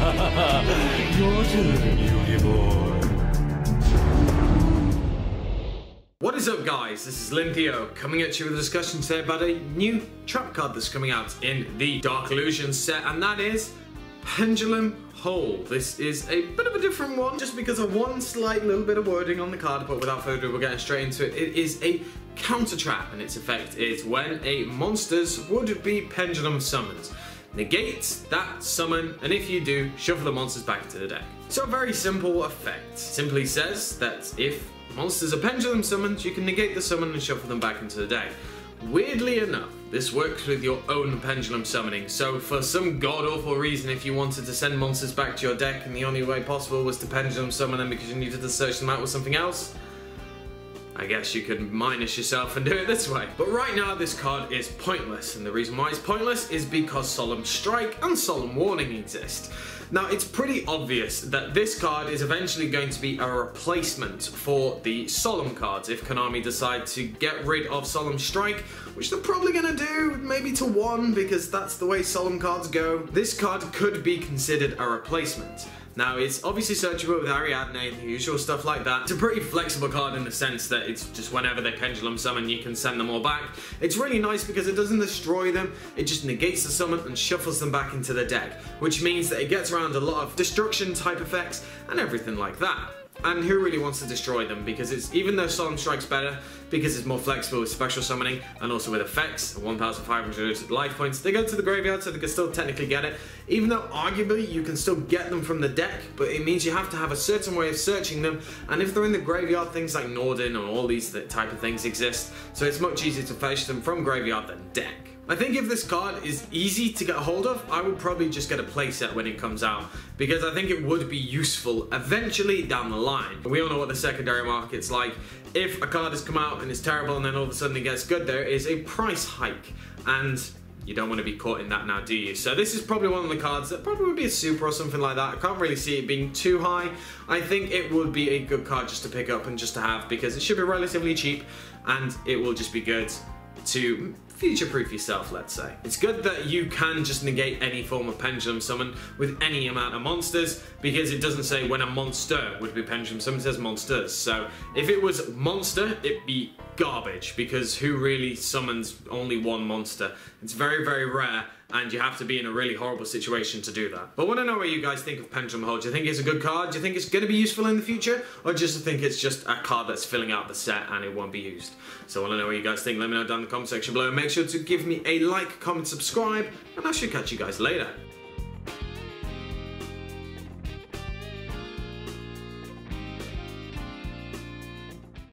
Your turn, Yugi boy. What is up, guys? This is Lintheo coming at you with a discussion today about a new trap card that's coming out in the Dark Illusions set, and that is Pendulum. This is a bit of a different one, just because of one slight little bit of wording on the card, but without further ado, we're getting straight into it. It is a counter trap, and its effect is when a monsters would be pendulum summoned. Negate that summon, and if you do, shuffle the monsters back into the deck. So a very simple effect. Simply says that if monsters are pendulum summoned, you can negate the summon and shuffle them back into the deck. Weirdly enough, this works with your own pendulum summoning, so for some god-awful reason, if you wanted to send monsters back to your deck and the only way possible was to pendulum summon them because you needed to search them out with something else, I guess you could minus yourself and do it this way. But right now this card is pointless, and the reason why it's pointless is because Solemn Strike and Solemn Warning exist. Now, it's pretty obvious that this card is eventually going to be a replacement for the Solemn cards if Konami decide to get rid of Solemn Strike, which they're probably going to do, maybe to one, because that's the way Solemn cards go. This card could be considered a replacement. Now, it's obviously searchable with Ariadne and the usual stuff like that. It's a pretty flexible card in the sense that it's just whenever they pendulum summon, you can send them all back. It's really nice because it doesn't destroy them, it just negates the summon and shuffles them back into the deck, which means that it gets around a lot of destruction type effects and everything like that. And who really wants to destroy them? Because it's, even though Solemn Strike's better, because it's more flexible with special summoning and also with effects, 1,500 life points, they go to the graveyard, so they can still technically get it. Even though arguably you can still get them from the deck, but it means you have to have a certain way of searching them, and if they're in the graveyard, things like Norden and all these type of things exist, so it's much easier to fetch them from graveyard than deck. I think if this card is easy to get a hold of, I would probably just get a playset when it comes out, because I think it would be useful eventually down the line. We all know what the secondary market's like. If a card has come out and it's terrible and then all of a sudden it gets good, there is a price hike, and you don't want to be caught in that now, do you? So this is probably one of the cards that probably would be a super or something like that. I can't really see it being too high. I think it would be a good card just to pick up and just to have, because it should be relatively cheap and it will just be good to future-proof yourself, let's say. It's good that you can just negate any form of pendulum summon with any amount of monsters, because it doesn't say when a monster would be pendulum summoned, it says monsters. So if it was monster, it'd be garbage, because who really summons only one monster? It's very, very rare, and you have to be in a really horrible situation to do that. But I want to know what you guys think of Pendulum Hold. Do you think it's a good card? Do you think it's going to be useful in the future? Or just think it's just a card that's filling out the set and it won't be used? So I want to know what you guys think. Let me know down in the comment section below. Make sure to give me a like, comment, subscribe, and I should catch you guys later.